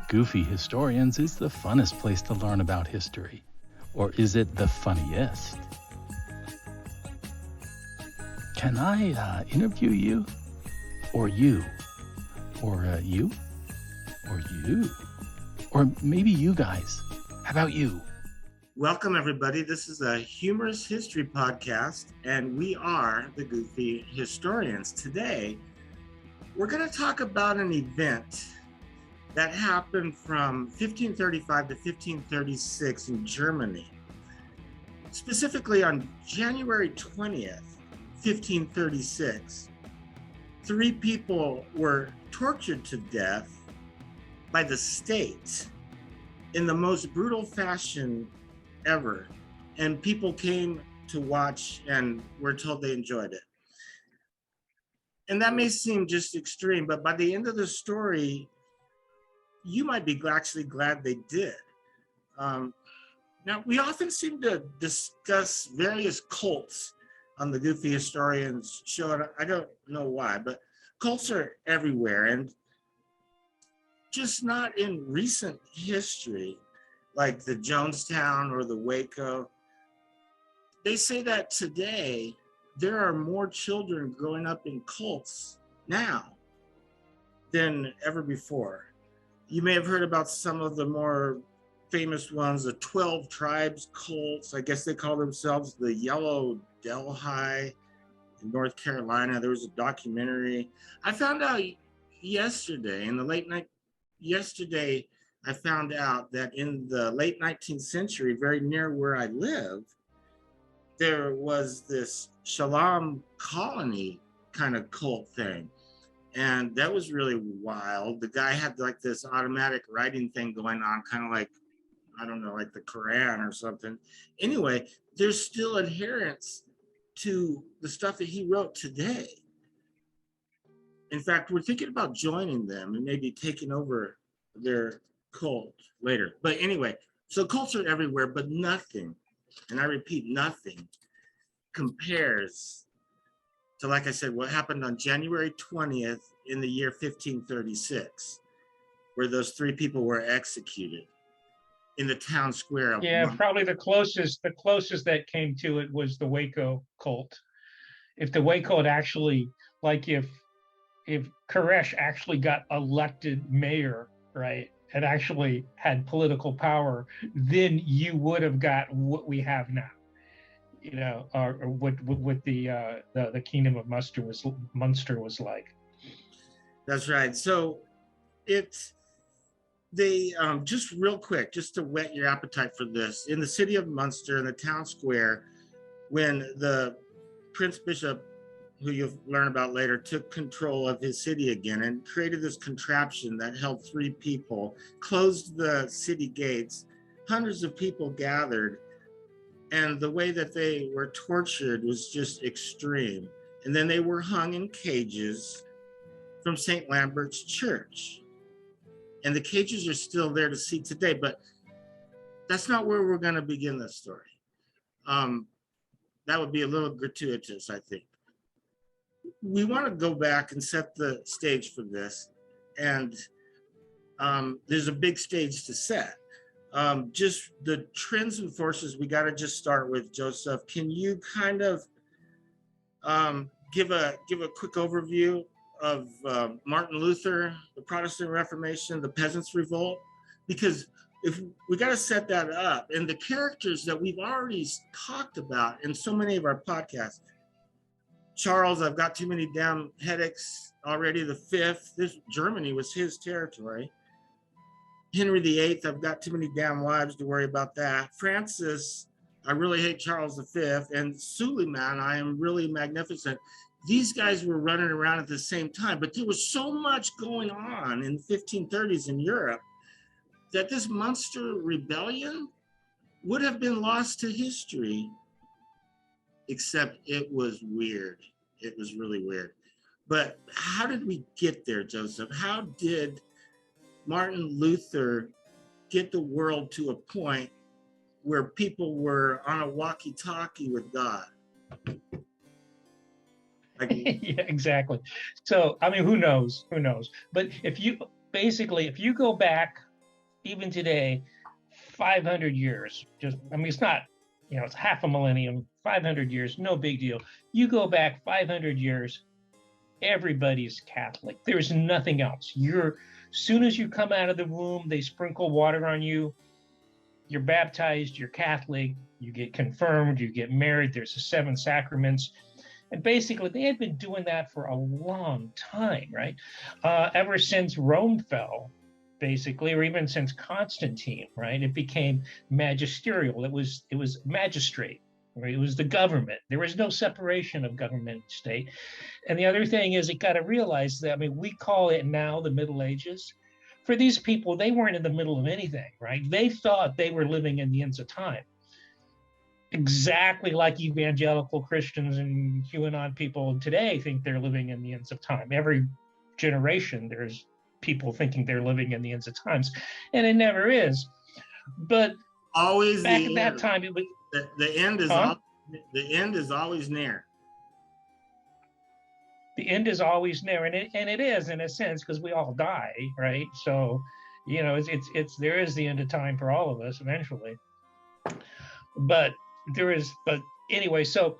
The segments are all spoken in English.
Goofy Historians is the funnest place to learn about history. Or is it the funniest? Can I interview you? Or you? Or you? Or you? Or maybe you guys? How about you? Welcome, everybody. This is a humorous history podcast, and we are the Goofy Historians. Today, we're going to talk about an event that happened from 1535 to 1536 in Germany. Specifically on January 20th, 1536, 3 people were tortured to death by the state in the most brutal fashion ever. And people came to watch and were told they enjoyed it. And that may seem just extreme, but by the end of the story, you might be actually glad they did. Now, we often seem to discuss various cults on the Goofy Historians show, and I don't know why, but cults are everywhere, and just not in recent history, like the Jonestown or the Waco. They say that today, there are more children growing up in cults now than ever before. You may have heard about some of the more famous ones, the 12 tribes cults. I guess they call themselves the Yellow Delhi in North Carolina. There was a documentary. I found out yesterday, in the late night, I found out that in the late 19th century, very near where I live, there was this Shalom colony kind of cult thing. And that was really wild. The guy had like this automatic writing thing going on, kind of like, I don't know, like the Quran or something. Anyway, there's still adherence to the stuff that he wrote today. In fact, we're thinking about joining them and maybe taking over their cult later. But anyway, so cults are everywhere, but nothing, and I repeat, nothing compares to, like I said, what happened on January 20th in the year 1536, where those 3 people were executed in the town square of Munster. Probably the closest that came to it was the Waco cult. If the Waco had actually, like if Koresh actually got elected mayor, right, and actually had political power, then you would have got what we have now. You know, or what the kingdom of Munster was like. That's right. So they just real quick, just to whet your appetite for this, in the city of Munster, in the town square, when the Prince Bishop, who you'll learn about later, took control of his city again and created this contraption that held 3 people, closed the city gates, hundreds of people gathered, and the way that they were tortured was just extreme. And then they were hung in cages from St. Lambert's Church. And the cages are still there to see today, but that's not where we're going to begin this story. That would be a little gratuitous, I think. We want to go back and set the stage for this. And there's a big stage to set. Just the trends and forces we got to just start with. Joseph, can you kind of give a quick overview of Martin Luther, the Protestant Reformation, the Peasants' Revolt? Because if we got to set that up, and the characters that we've already talked about in so many of our podcasts. Charles, I've got too many damn headaches already. The 5th, this Germany was his territory. Henry VIII, I've got too many damn wives to worry about that. Francis, I really hate Charles V. And Suleiman, I am really magnificent. These guys were running around at the same time, but there was so much going on in the 1530s in Europe that this Munster rebellion would have been lost to history, except it was weird. It was really weird. But how did we get there, Joseph? How did Martin Luther get the world to a point where people were on a walkie-talkie with God? Yeah, exactly. So, I mean, who knows? But if you go back even today, 500 years, just, I mean, it's not, you know, it's half a millennium, 500 years, no big deal. You go back 500 years, everybody's Catholic. There's nothing else. You're, soon as you come out of the womb, they sprinkle water on you. You're baptized, you're Catholic, you get confirmed, you get married. There's the 7 sacraments. And basically, they had been doing that for a long time, right? Ever since Rome fell, basically, or even since Constantine, right? It became magisterial. It was magistrate, right? It was the government. There was no separation of government and state. And the other thing is, it got to realize that, I mean, we call it now the Middle Ages. For these people, they weren't in the middle of anything, right? They thought they were living in the ends of time. Exactly like evangelical Christians and QAnon people today think they're living in the ends of time. Every generation, there's people thinking they're living in the ends of times, and it never is. But always back the at that end. time, it was The end is the end is always near. the end is always near, and it is in a sense, because we all die, right? So, you know, it's there is the end of time for all of us eventually. But anyway, so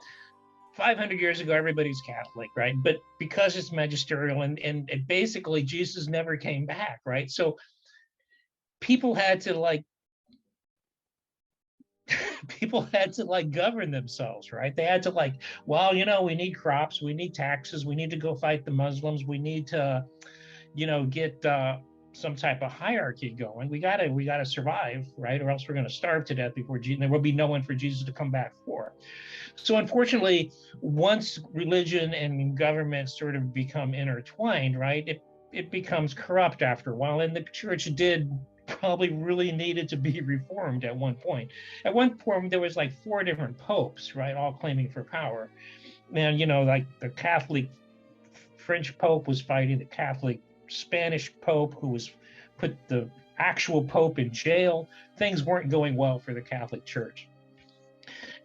500 years ago, everybody's Catholic, right? But because it's magisterial and basically Jesus never came back, right? So people had to govern themselves, right? They had to well, you know, we need crops, we need taxes, we need to go fight the Muslims, we need to, you know, get some type of hierarchy going. We gotta survive, right? Or else we're going to starve to death before Jesus. There will be no one for Jesus to come back for. So unfortunately, once religion and government sort of become intertwined, right, it becomes corrupt after a while. And the church did probably really needed to be reformed at one point. At one point, there was 4 different popes, right, all claiming for power. And, you know, like the Catholic French Pope was fighting the Catholic Spanish Pope, who was put the actual Pope in jail. Things weren't going well for the Catholic Church.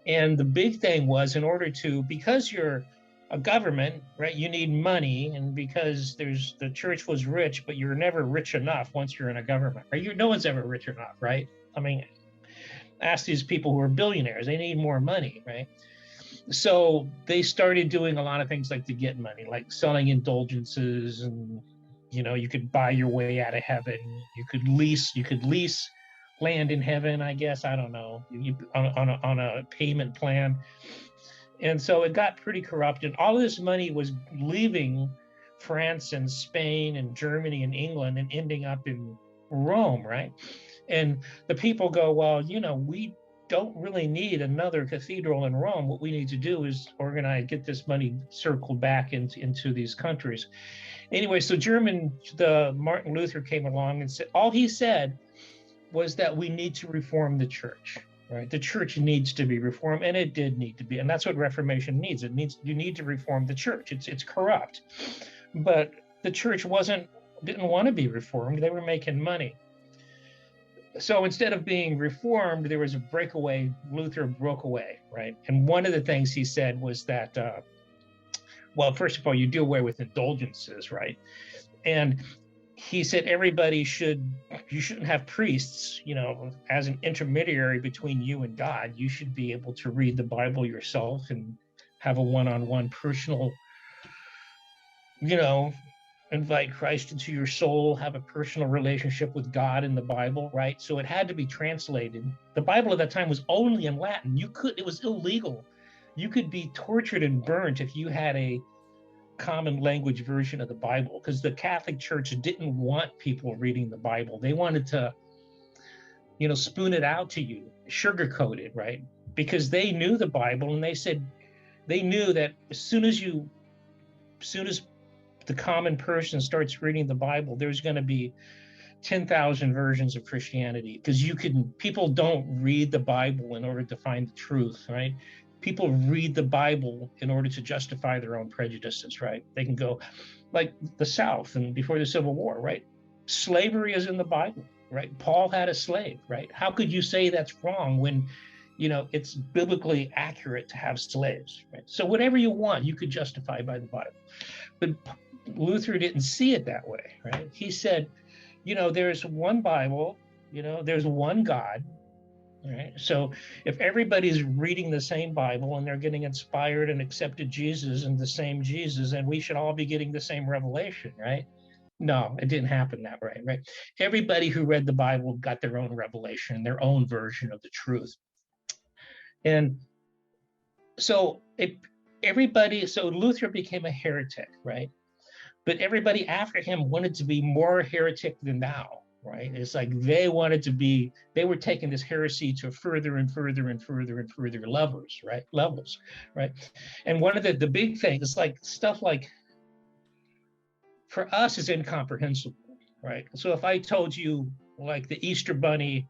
And the big thing was, in order to, because you're a government, right, you need money, and because the church was rich, but you're never rich enough once you're in a government, right? No one's ever rich enough, right? I mean, ask these people who are billionaires, they need more money, right? So they started doing a lot of things to get money, like selling indulgences, and, you know, you could buy your way out of heaven. You could lease land in heaven, I guess. I don't know, on a payment plan. And so it got pretty corrupt, and all of this money was leaving France and Spain and Germany and England and ending up in Rome, right? And the people go, well, you know, we don't really need another cathedral in Rome. What we need to do is get this money circled back into these countries. Anyway, so Martin Luther came along and said, all he said was that we need to reform the church, right? The church needs to be reformed, and it did need to be, and that's what Reformation needs. You need to reform the church. It's corrupt, but the church didn't want to be reformed. They were making money. So instead of being reformed, there was a breakaway. Luther broke away, right? And one of the things he said was that, well, first of all, you do away with indulgences, right? And he said you shouldn't have priests, you know, as an intermediary between you and God. You should be able to read the Bible yourself and have a one-on-one personal, you know, invite Christ into your soul, have a personal relationship with God in the Bible, right? So it had to be translated. The Bible at that time was only in Latin. It was illegal. You could be tortured and burnt if you had a common language version of the Bible, because the Catholic Church didn't want people reading the Bible. They wanted to, you know, spoon it out to you, sugarcoat it, right? Because they knew the Bible, and they knew that as soon as the common person starts reading the Bible, there's going to be 10,000 versions of Christianity, because people don't read the Bible in order to find the truth, right? People read the Bible in order to justify their own prejudices, right? They can go like the South and before the Civil War, right? Slavery is in the Bible, right? Paul had a slave, right? How could you say that's wrong when, you know, it's biblically accurate to have slaves, right? So whatever you want, you could justify by the Bible. But Luther didn't see it that way, right? He said, you know, there's one Bible, You know, there's one God. Right. So if everybody's reading the same Bible and they're getting inspired and accepted Jesus and the same Jesus, and we should all be getting the same revelation, right? No, it didn't happen that way, right? Everybody who read the Bible got their own revelation, their own version of the truth. And so so Luther became a heretic, right? But everybody after him wanted to be more heretic than thou. Right? It's like they were taking this heresy to further and further and further and further levels, right? And one of the big things, like stuff like, for us is incomprehensible, right? So if I told you like the Easter bunny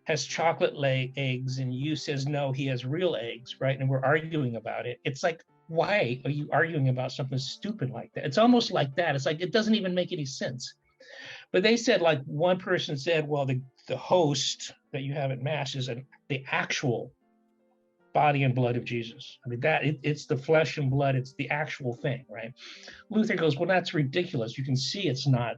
has chocolate eggs and you says, no, he has real eggs, right? And we're arguing about it. It's like, why are you arguing about something stupid like that? It's almost like that. It's like, it doesn't even make any sense. But they said, like one person said, well, the host that you have at Mass is the actual body and blood of Jesus. I mean, it's the flesh and blood. It's the actual thing, right? Luther goes, well, that's ridiculous. You can see it's not.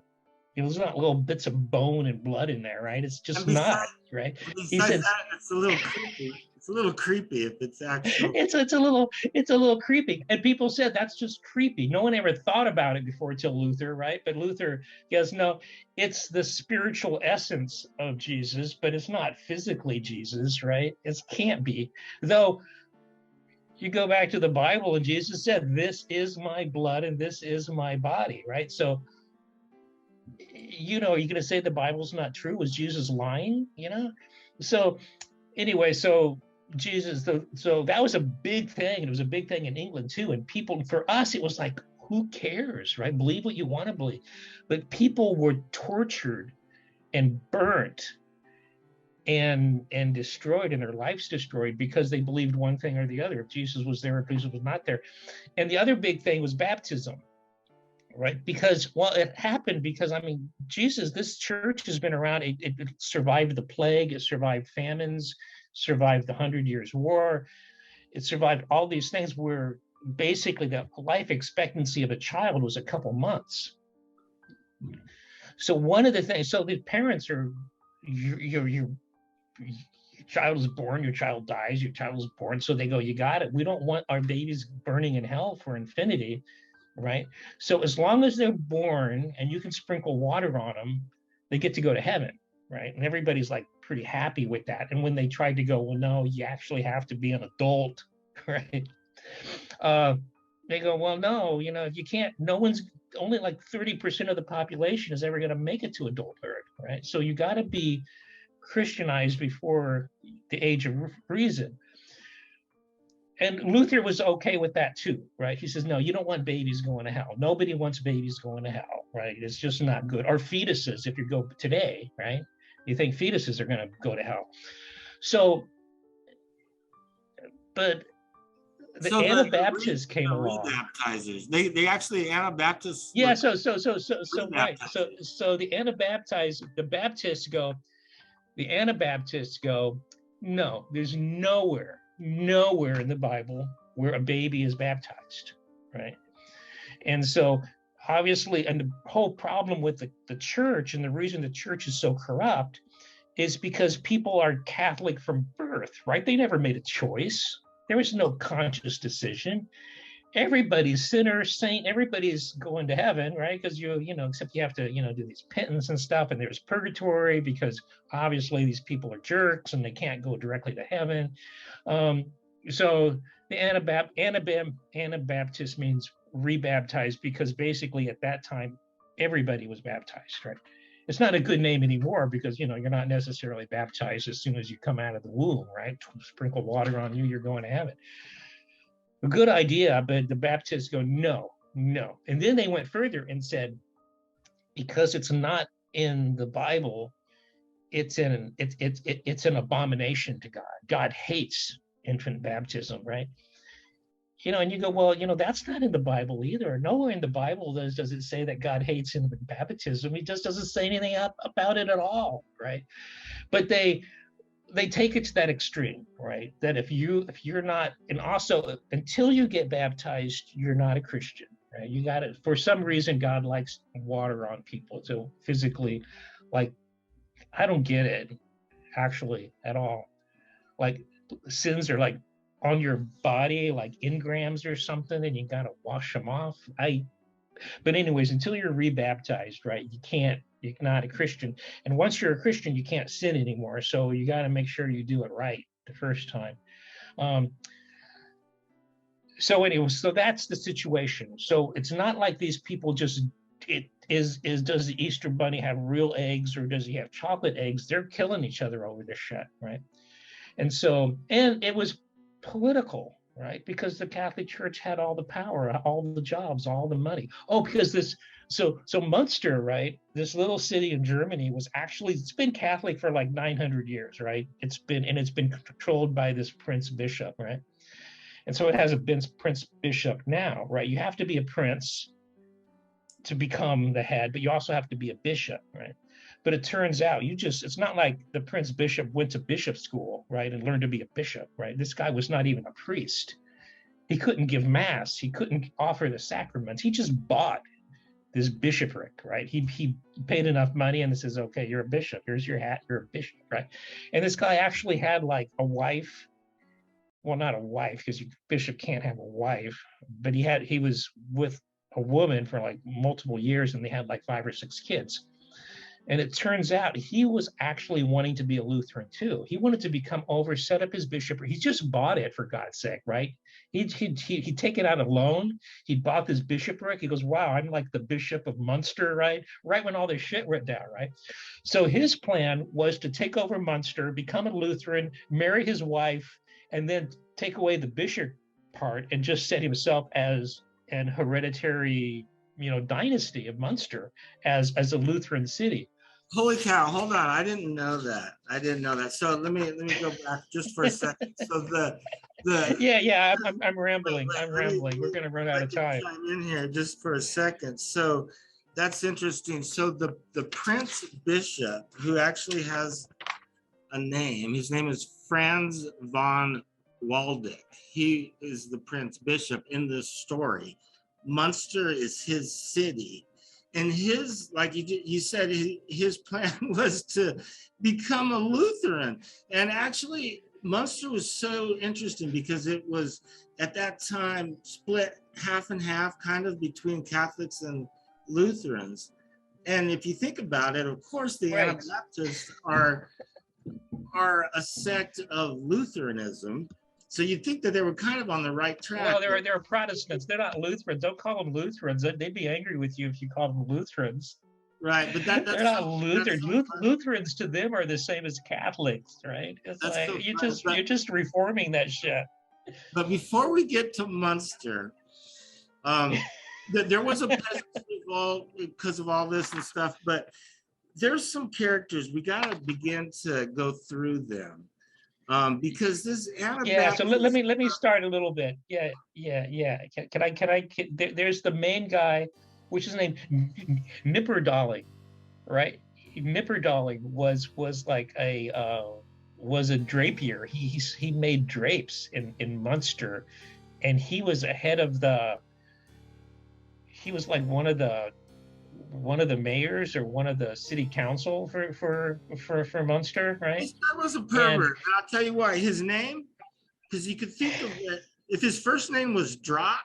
There's not little bits of bone and blood in there, right? It's just not, right? He said it's a little creepy. It's a little creepy if it's actual. It's a little creepy. And people said that's just creepy. No one ever thought about it before till Luther, right? But Luther goes, no, it's the spiritual essence of Jesus, but it's not physically Jesus, right? It can't be. Though you go back to the Bible and Jesus said, this is my blood and this is my body, right? So, you know, are you going to say the Bible's not true? Was Jesus lying? You know? So anyway, so Jesus, so that was a big thing. It was a big thing in England too. And people, for us, it was like, who cares, right? Believe what you want to believe. But people were tortured and burnt and destroyed, and their lives destroyed because they believed one thing or the other. If Jesus was there, if Jesus was not there. And the other big thing was baptism. Right, because, well, it happened because, I mean, Jesus, this church has been around. It survived the plague, it survived famines, survived the 100 Years' War, it survived all these things where basically the life expectancy of a child was a couple months. So one of the things, so the parents are, your child is born, your child dies, your child is born, so they go, you got it. We don't want our babies burning in hell for infinity. Right. So as long as they're born and you can sprinkle water on them, they get to go to heaven. Right. And everybody's like pretty happy with that. And when they tried to go, well, no, you actually have to be an adult. Right. They go, well, no, you know, you can't. Only like 30% of the population is ever going to make it to adulthood. Right. So you got to be Christianized before the age of reason. And Luther was okay with that too, right? He says, no, you don't want babies going to hell. Nobody wants babies going to hell, right? It's just not good. Or fetuses, if you go today, right? You think fetuses are going to go to hell. So, but the Anabaptists came along. Rebaptizers. They actually Anabaptists. Yeah. So right. So the Anabaptized, the Baptists go. The Anabaptists go. No, there's nowhere in the Bible where a baby is baptized, right? And so obviously, and the whole problem with the church, and the reason the church is so corrupt, is because people are Catholic from birth, right? They never made a choice. There was no conscious decision. Everybody's sinner, saint, everybody's going to heaven, right? Because you know, except you have to, you know, do these penance and stuff, and there's purgatory because obviously these people are jerks and they can't go directly to heaven. So the Anabaptist means rebaptized because basically at that time everybody was baptized, right? It's not a good name anymore because, you know, you're not necessarily baptized as soon as you come out of the womb, right? Sprinkle water on you, you're going to heaven. A good idea, but the Baptists go, no. And then they went further and said, because it's not in the Bible, it's an abomination to God. God hates infant baptism, right? You know, and you go, well, you know, that's not in the Bible either. Nowhere in the Bible does it say that God hates infant baptism. He just doesn't say anything about it at all, right? But they take it to that extreme, right? That if you're not, and also until you get baptized, you're not a Christian, right? You got it. For some reason, God likes water on people, so physically, like I don't get it, actually, at all. Like, sins are like on your body, like engrams or something, and you gotta wash them off. But anyways, until you're rebaptized, right? You're not a Christian. And once you're a Christian, you can't sin anymore. So you got to make sure you do it right the first time. So anyway, so that's the situation. So it's not like these people just, does the Easter Bunny have real eggs or does he have chocolate eggs? They're killing each other over this shit, right? And it was political, right? Because the Catholic Church had all the power, all the jobs, all the money. Oh, because so Munster, right? This little city in Germany it's been Catholic for like 900 years, right? It's been controlled by this Prince Bishop, right? And so it has a Prince Bishop now, right? You have to be a prince to become the head, but you also have to be a bishop, right? But it turns out it's not like the Prince Bishop went to bishop school, right? And learned to be a bishop, right? This guy was not even a priest. He couldn't give mass. He couldn't offer the sacraments. He just bought this bishopric, right? He paid enough money and says, okay, you're a bishop. Here's your hat. You're a bishop, right? And this guy actually had like a wife. Well, not a wife, because bishop can't have a wife, but he was with a woman for like multiple years and they had like 5 or 6 kids. And it turns out he was actually wanting to be a Lutheran too. He wanted to set up his bishopric. He just bought it, for God's sake, right? He'd take it out of loan. He bought this bishopric. He goes, wow, I'm like the Bishop of Munster, right? Right when all this shit went down, right? So his plan was to take over Munster, become a Lutheran, marry his wife, and then take away the bishop part and just set himself as an hereditary, dynasty of Munster as a Lutheran city. Holy cow! Hold on, I didn't know that. So let me go back just for a second. So the yeah, I'm rambling. We're gonna run out of time. Chime in here just for a second. So that's interesting. So the Prince Bishop, who actually has a name, his name is Franz von Waldeck. He is the Prince Bishop in this story. Munster is his city. And like you said, his plan was to become a Lutheran. And actually, Munster was so interesting because it was at that time split half and half, kind of between Catholics and Lutherans. And if you think about it, of course, the Anabaptists are a sect of Lutheranism. So you'd think that they were kind of on the right track. Well, they're Protestants. They're not Lutherans. Don't call them Lutherans. They'd be angry with you if you called them Lutherans. Right, but they're not Lutherans. Lutherans to them are the same as Catholics, right? It's like you're just reforming that shit. But before we get to Munster, there was a peasantry revolt because of all this and stuff. But there's some characters we got to begin to go through them. Because this Anabaptist... So let me start a little bit. Yeah. Can I? There's the main guy, which is named Nipperdolling, right? Nipperdolling was like was a drapier. He made drapes in Munster, and he was ahead of he was like one of the mayors or one of the city council for Munster, right? This guy was a pervert, and I'll tell you why. His name, because you could think of it, if his first name was Drop,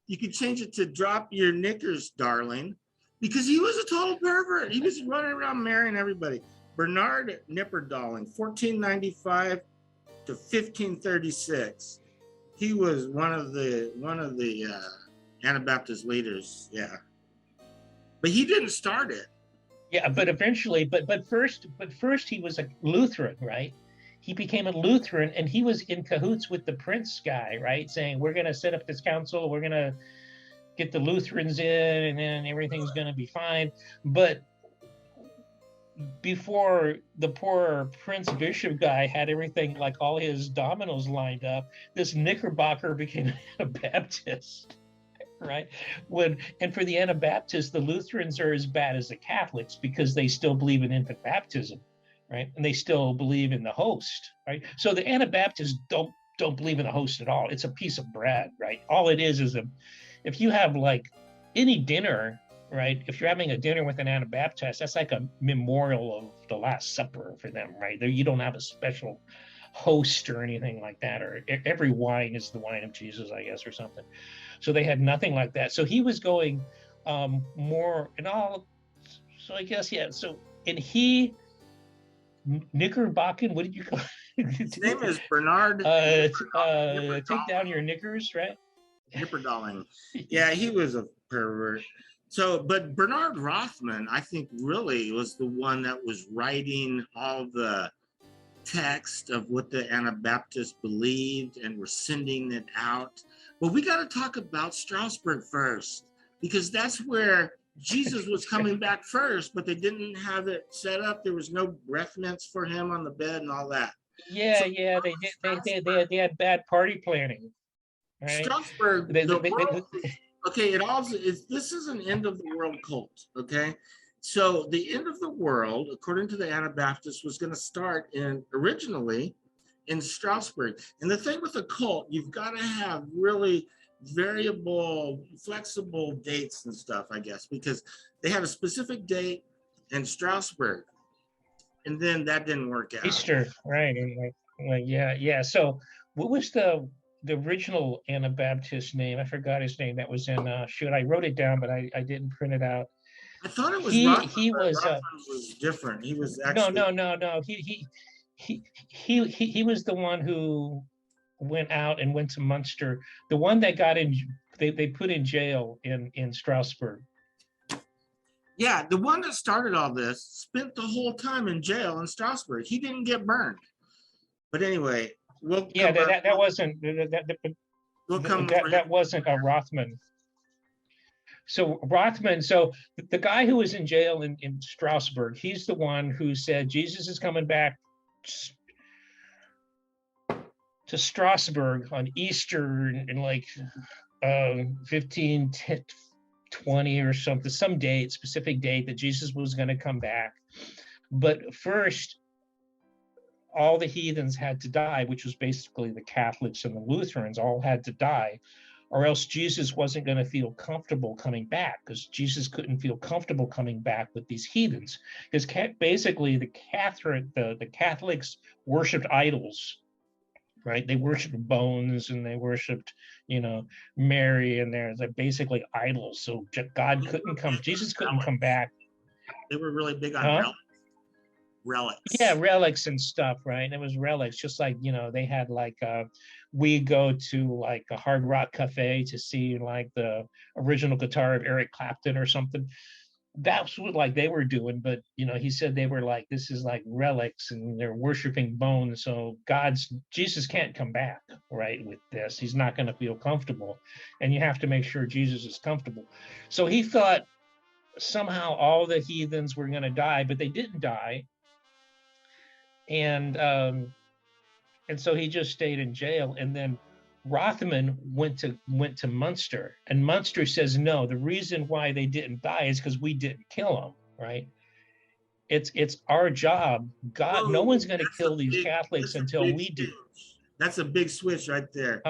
you could change it to Drop Your Knickers, Darling, because he was a total pervert. He was running around marrying everybody. Bernard Nipperdolling, 1495 to 1536. He was one of the Anabaptist leaders, yeah. But he didn't start it. Yeah, but eventually, but first he was a Lutheran, right? He became a Lutheran, and he was in cahoots with the Prince guy, right? Saying, we're going to set up this council, we're going to get the Lutherans in, and then everything's going to be fine. But before the poor Prince Bishop guy had everything, like all his dominoes lined up, this Knickerbocker became a Baptist. Right. And for the Anabaptists, the Lutherans are as bad as the Catholics because they still believe in infant baptism, right? And they still believe in the host, right? So the Anabaptists don't believe in the host at all. It's a piece of bread, right? All it is if you have like any dinner right? If you're having a dinner with an Anabaptist, that's like a memorial of the Last Supper for them, right? You don't have a special host or anything like that, or every wine is the wine of Jesus, I guess, or something. So they had nothing like that. So he was going more and all. So I guess, yeah. So, and he, Knickerbocken, what did you call His name is Bernard. Take down your knickers, right? Nipperdalling. Yeah, he was a pervert. So, but Bernard Rothman, I think, really was the one that was writing all the text of what the Anabaptists believed and were sending it out. But we got to talk about Strasbourg first, because that's where Jesus was coming back first, but they didn't have it set up. There was no breath mints for him on the bed and all that. Yeah, So, yeah, they had bad party planning, right? Strasbourg, okay, it all is. This is an end of the world cult. Okay, so the end of the world, according to the Anabaptists, was going to start originally in Strasbourg. And the thing with a cult, you've got to have really variable, flexible dates and stuff, I guess, because they had a specific date in Strasbourg, and then that didn't work out. Easter, right? And yeah. So, what was the original Anabaptist name? I forgot his name. That was in. I wrote it down, but I didn't print it out. I thought it was he Rothman was different. He was actually no. He was the one who went out and went to Munster. The one that got in, they put in jail in Strasbourg. Yeah, the one that started all this spent the whole time in jail in Strasbourg. He didn't get burned. But anyway, that wasn't a Rothman. So Rothman, the guy who was in jail in Strasbourg, he's the one who said Jesus is coming back to Strasbourg on Easter in like 1520 or something, some date, specific date that Jesus was going to come back. But first, all the heathens had to die, which was basically the Catholics and the Lutherans all had to die, or else Jesus wasn't going to feel comfortable coming back, because Jesus couldn't feel comfortable coming back with these heathens. Because basically the Catholics worshipped idols, right? They worshipped bones and they worshipped, Mary, and they're basically idols. So God couldn't come, Jesus couldn't come back. They were really big on relics. Yeah, relics and stuff, right? It was relics, just like, they had like we go to like a Hard Rock Cafe to see like the original guitar of Eric Clapton or something. That's what like they were doing, but he said they were like, this is like relics and they're worshiping bones. So Jesus can't come back, right? With this, he's not going to feel comfortable, and you have to make sure Jesus is comfortable. So he thought somehow all the heathens were going to die, but they didn't die. And so he just stayed in jail. And then Rothman went to Munster, and Munster says, no, the reason why they didn't die is because we didn't kill them, right? It's our job. God, no one's going to kill these Catholics until we do. That's a big switch right there.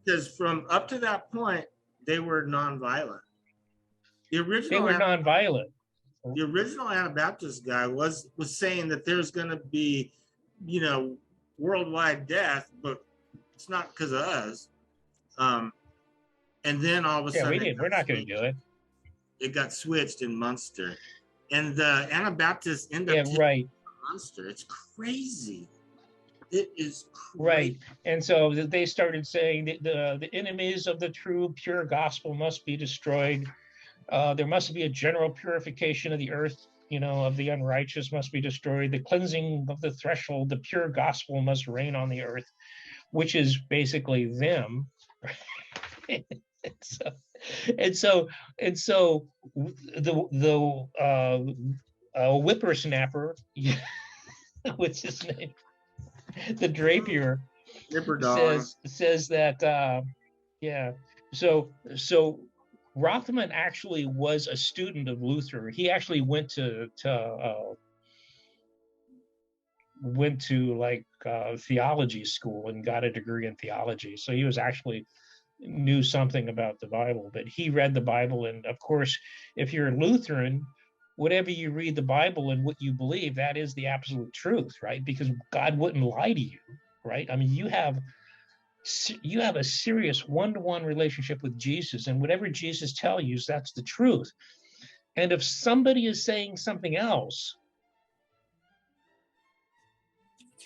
Because from up to that point, they were nonviolent. They were nonviolent. The original Anabaptist guy was saying that there's going to be, worldwide death, but it's not because of us. And then all of a sudden, we're not going to do it. It got switched in Munster, and the Anabaptists end up right. Munster. It's crazy. It is crazy. Right. And so they started saying that the enemies of the true pure gospel must be destroyed. There must be a general purification of the earth, of the unrighteous must be destroyed. The cleansing of the threshold, the pure gospel must reign on the earth, which is basically them. and so the whippersnapper, what's his name? The Drapier says that So Rothman actually was a student of Luther. He actually went to theology school and got a degree in theology. So he was actually knew something about the Bible, but he read the Bible. And of course, if you're a Lutheran, whatever you read the Bible and what you believe, that is the absolute truth, right? Because God wouldn't lie to you, right? I mean, you have a serious one-to-one relationship with Jesus, and whatever Jesus tells you, that's the truth. And if somebody is saying something else,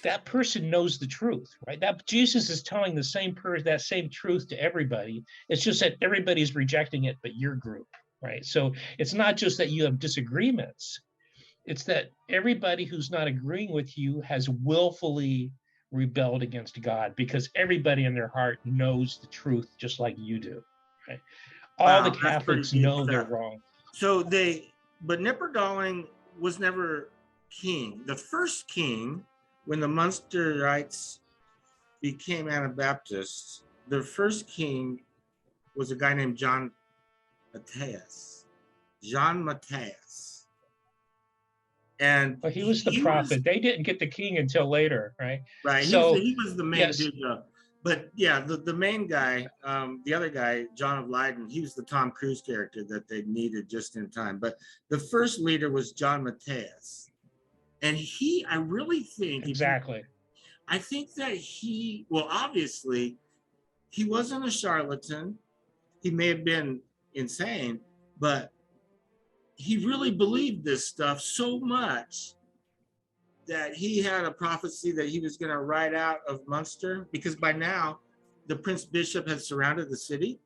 that person knows the truth, right? That Jesus is telling the same that same truth to everybody. It's just that everybody's rejecting it, but your group, right? So it's not just that you have disagreements. It's that everybody who's not agreeing with you has willfully rebelled against God, because everybody in their heart knows the truth just like you do, right? All the Catholics know they're wrong. So but Nipperdalling was never king. The first king, when the Munsterites became Anabaptists, the first king was a guy named John Matthias. And well, he was the prophet. They didn't get the king until later, right? Right. So he was the main dude. But yeah, the main guy, the other guy, John of Leyden, he was the Tom Cruise character that they needed just in time. But the first leader was John Matthias. And I really think... Exactly. I think that well, obviously, he wasn't a charlatan. He may have been insane, but he really believed this stuff so much that he had a prophecy that he was going to ride out of Munster, because by now the Prince Bishop had surrounded the city.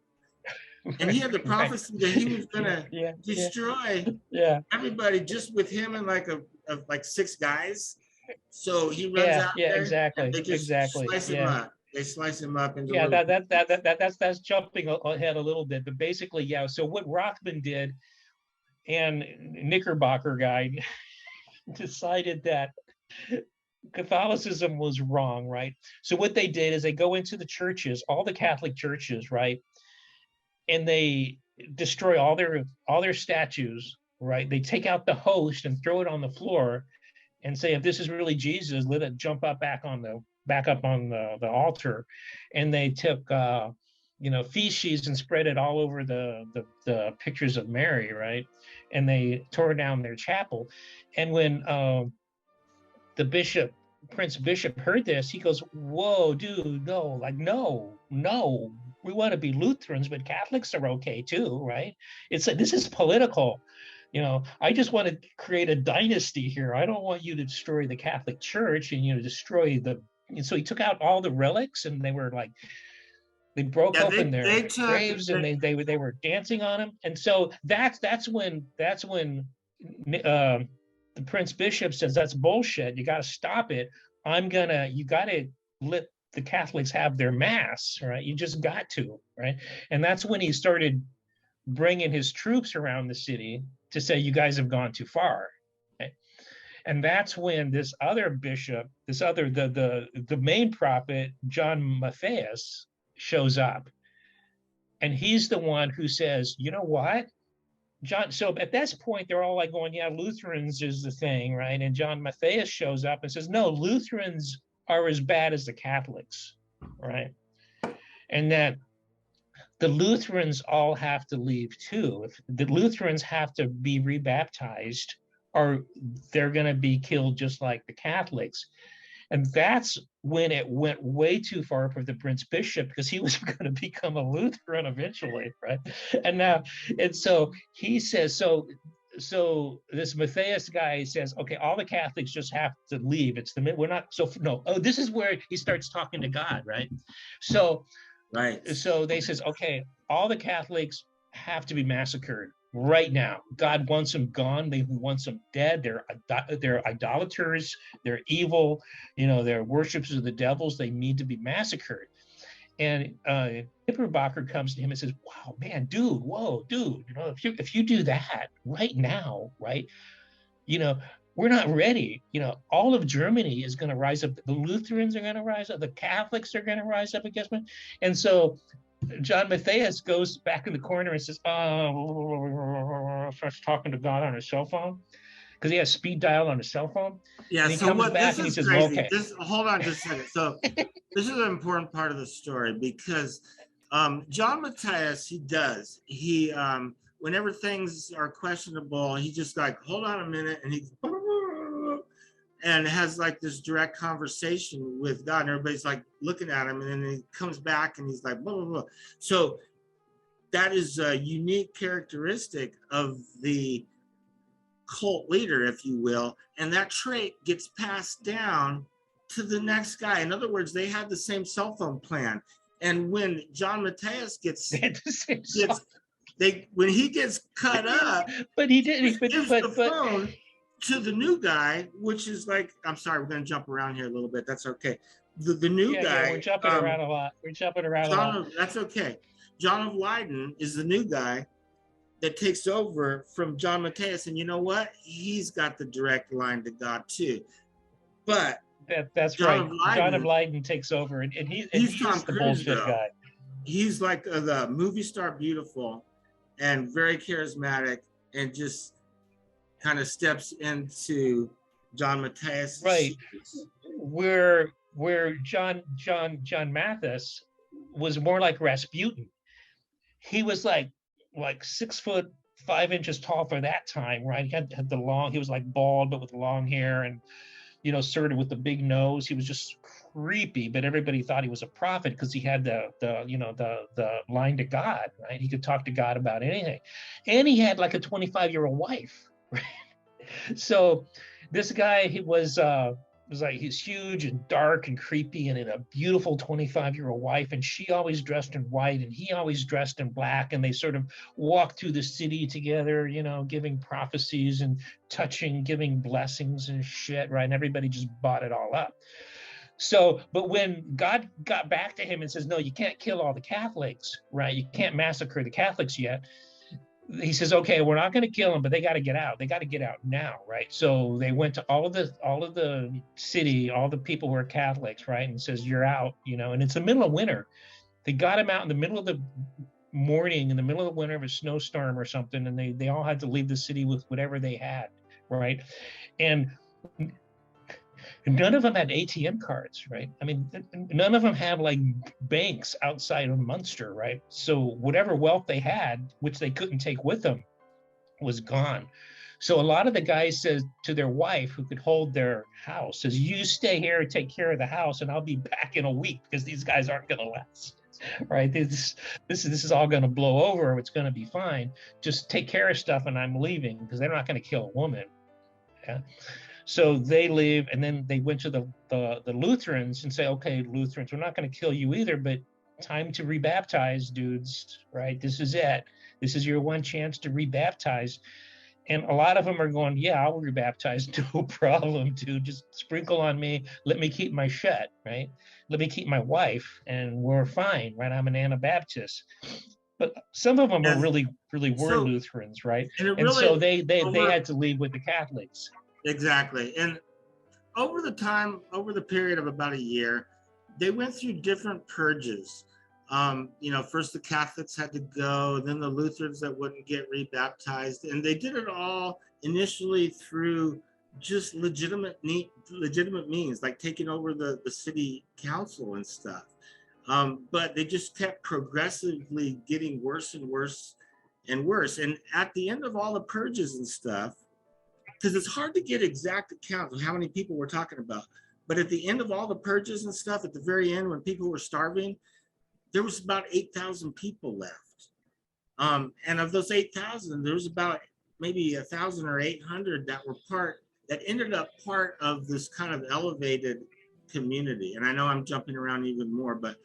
And he had the prophecy that he was going to destroy everybody just with him and like 6 guys. So he runs out there. Exactly. They just slice him up. They slice him up into that's jumping ahead a little bit, but basically, so what Rothman did, and Knickerbocker guy decided that Catholicism was wrong, right? So what they did is they go into the churches, all the Catholic churches, right, and they destroy all their statues, right? They take out the host and throw it on the floor, and say, if this is really Jesus, let it jump up back up on the altar. And they took feces and spread it all over the pictures of Mary, right? And they tore down their chapel. And when Prince Bishop heard this, he goes, whoa, dude, no, we want to be Lutherans, but Catholics are okay too, right? It's like, this is political. I just want to create a dynasty here. I don't want you to destroy the Catholic Church and destroy and so he took out all the relics, and they were like, they broke open their graves, and they were dancing on them. And so that's when the Prince Bishop says, that's bullshit. You got to stop it. You got to let the Catholics have their mass, right? You just got to, right? And that's when he started bringing his troops around the city to say, you guys have gone too far. Okay? And that's when this other bishop, the main prophet, John Matthias, shows up. And he's the one who says, you know what, John, so at this point, they're all like going, yeah, Lutherans is the thing, right? And John Matthias shows up and says, no, Lutherans are as bad as the Catholics, right? And that the Lutherans all have to leave too. If the Lutherans have to be rebaptized, or they're going to be killed just like the Catholics. And that's when it went way too far for the Prince Bishop, because he was going to become a Lutheran eventually, right? And so he says, so this Matthias guy says, okay, all the Catholics just have to leave. This is where he starts talking to God, right? So they says, okay, all the Catholics have to be massacred right now. God wants them gone. They wants them dead. They're idolaters. They're evil. They're worshippers of the devils. They need to be massacred. And Knickerbocker comes to him and says, wow, man, dude, if you do that right now, right, we're not ready. All of Germany is going to rise up. The Lutherans are going to rise up. The Catholics are going to rise up against me. And so John Matthias goes back in the corner and says, starts talking to God on his cell phone, because he has speed dial on his cell phone. Yeah, and he comes back and he says, crazy. okay. Hold on just a second. So this is an important part of the story, because John Matthias, he does. He whenever things are questionable, he just like, hold on a minute, and he and has like this direct conversation with God, and everybody's like looking at him, and then he comes back and he's like, blah, blah, blah. So that is a unique characteristic of the cult leader, if you will, and that trait gets passed down to the next guy. In other words, they have the same cell phone plan. And when John Matthias when he gets cut up, but he didn't. Gives the phone to the new guy, which is like, I'm sorry, we're going to jump around here a little bit. That's okay. The new guy. Yeah, we're jumping around a lot. We're jumping around a lot. That's okay. John of Leyden is the new guy that takes over from John Matthias, and you know what? He's got the direct line to God too. But that's John right. John of Leyden takes over, and he's the bullshit guy. He's like the movie star, beautiful and very charismatic, and just kind of steps into John Matthias. Right. Where John Mathis was more like Rasputin. He was like 6'5" tall for that time, right? He had the long, he was like bald, but with long hair, and, you know, sort of with the big nose. He was just creepy, but everybody thought he was a prophet because he had the line to God, right? He could talk to God about anything. And he had like a 25-year-old wife, right? So this guy, he was like, he's huge and dark and creepy, and in a beautiful 25-year-old wife, and she always dressed in white and he always dressed in black, and they sort of walked through the city together, you know, giving prophecies and giving blessings and shit, right? And everybody just bought it all up. So, but when God got back to him and says, no, you can't kill all the Catholics, right? You can't massacre the Catholics yet. He says, okay, we're not going to kill them, but they got to get out. They got to get out now, right? So they went to all of the city, all the people who are Catholics, right? And says, you're out, you know, and it's the middle of winter. They got him out in the middle of the morning, in the middle of the winter of a snowstorm or something, and they all had to leave the city with whatever they had, right? And none of them had ATM cards, right? I mean, none of them have like banks outside of Munster, right? So whatever wealth they had, which they couldn't take with them, was gone. So a lot of the guys says to their wife, who could hold their house, says, you stay here and take care of the house, and I'll be back in a week, because these guys aren't going to last, right? This is all going to blow over. It's going to be fine. Just take care of stuff, and I'm leaving, because they're not going to kill a woman. Yeah. So they leave, and then they went to the Lutherans and say, okay, Lutherans, we're not going to kill you either, but time to rebaptize, dudes, right? This is it. This is your one chance to rebaptize. And a lot of them are going, yeah, I'll rebaptize, no problem, dude. Just sprinkle on me. Let me keep my shut, right? Let me keep my wife, and we're fine, right? I'm an Anabaptist. But some of them are really were Lutherans, right? And so they had to leave with the Catholics. Exactly. And over the period of about a year, they went through different purges. You know, first the Catholics had to go, then the Lutherans that wouldn't get rebaptized. And they did it all initially through just legitimate means, like taking over the city council and stuff. But they just kept progressively getting worse and worse and worse. And at the end of all the purges and stuff, because it's hard to get exact accounts of how many people we're talking about. But at the end of all the purges and stuff, at the very end, when people were starving, there was about 8,000 people left. And of those 8,000, there was about maybe 1,000 or 800 that ended up part of this kind of elevated community. And I know I'm jumping around even more, but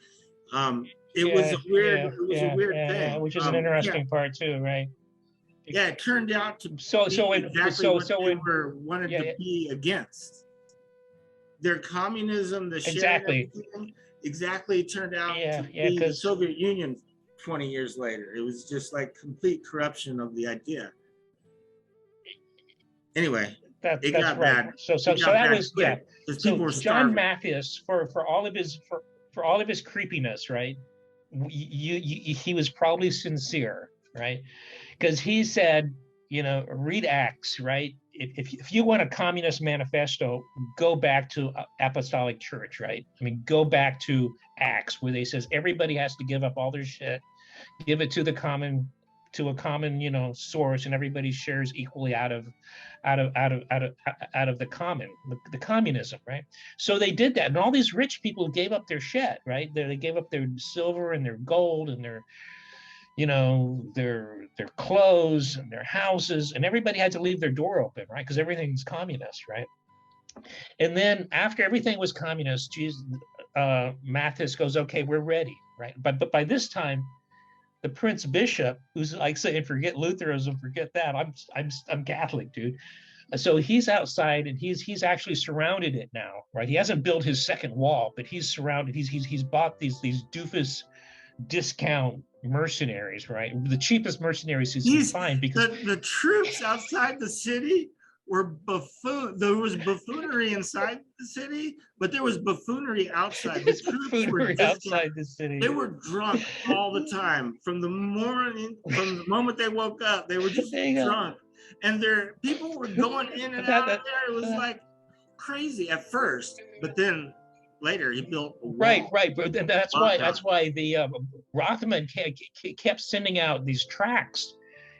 it was a weird thing. Which is an interesting part too, right? Yeah, it turned out to they were wanted to be against. Their communism, the sharing exactly turned out to be the Soviet Union 20 years later. It was just like complete corruption of the idea. Anyway, that's got right. Bad. So that was quick, So John Matthias, for all of his creepiness, right? He was probably sincere, right? Because he said, you know, read Acts, right? if you want a communist manifesto, go back to Apostolic Church, right? I mean, go back to Acts, where they says everybody has to give up all their shit, give it to a common, source, and everybody shares equally out of the common, the communism, right? So they did that, and all these rich people gave up their shit, right? They gave up their silver and their gold and their clothes and their houses, and everybody had to leave their door open, right? Because everything's communist, right? And then after everything was communist, Mathis goes, okay, we're ready, right? But by this time, the Prince Bishop, who's like saying, forget Lutheranism, forget that. I'm Catholic, dude. So he's outside, and he's actually surrounded it now, right? He hasn't built his second wall, but he's surrounded. He's bought these doofus discount mercenaries, right? The cheapest mercenaries he can find, because the troops outside the city were buffoon. There was buffoonery inside the city, but there was buffoonery outside. The troops were outside the city. They were drunk all the time. From the moment they woke up, they were just drunk. And their people were going in and out of there. It was like crazy at first, but then later he built a wall. Right. But that's why the Rothman kept sending out these tracts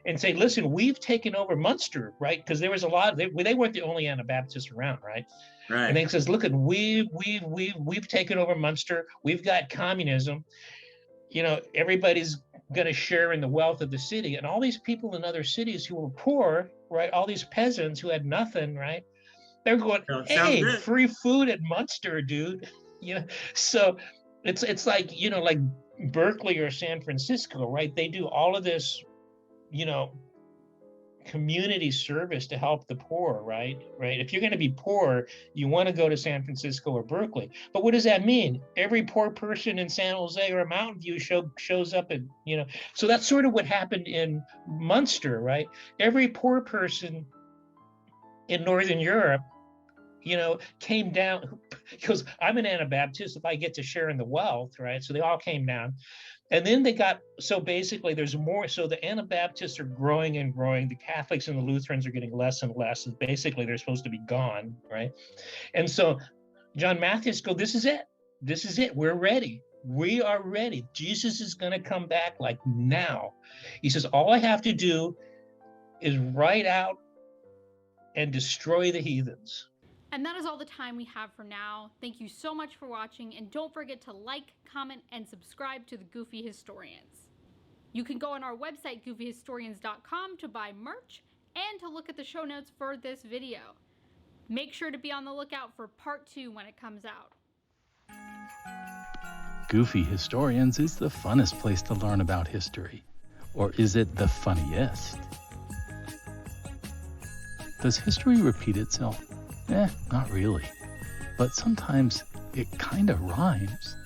and say, listen, we've taken over Munster, right? Because there was a lot. They weren't the only Anabaptists around, right? Right. And he says, look, we've taken over Munster. We've got communism. Everybody's going to share in the wealth of the city, and all these people in other cities who were poor, right? All these peasants who had nothing, right? They're going, hey, free food at Munster, dude. So it's like, like Berkeley or San Francisco, right? They do all of this, community service to help the poor, right? If you're going to be poor, you want to go to San Francisco or Berkeley. But what does that mean? Every poor person in San Jose or Mountain View shows up at, so that's sort of what happened in Munster, right? Every poor person in Northern Europe, came down, because I'm an Anabaptist, if I get to share in the wealth, right? So they all came down. And then so basically there's more, so the Anabaptists are growing and growing, the Catholics and the Lutherans are getting less and less, and basically they're supposed to be gone, right? And so John Mathis goes, this is it, we're ready. We are ready. Jesus is going to come back like now. He says, all I have to do is write out and destroy the heathens. And that is all the time we have for now. Thank you so much for watching, and don't forget to like, comment, and subscribe to the Goofy Historians. You can go on our website, goofyhistorians.com, to buy merch and to look at the show notes for this video. Make sure to be on the lookout for part 2 when it comes out. Goofy Historians is the funnest place to learn about history. Or is it the funniest? Does history repeat itself? Not really. But sometimes it kind of rhymes.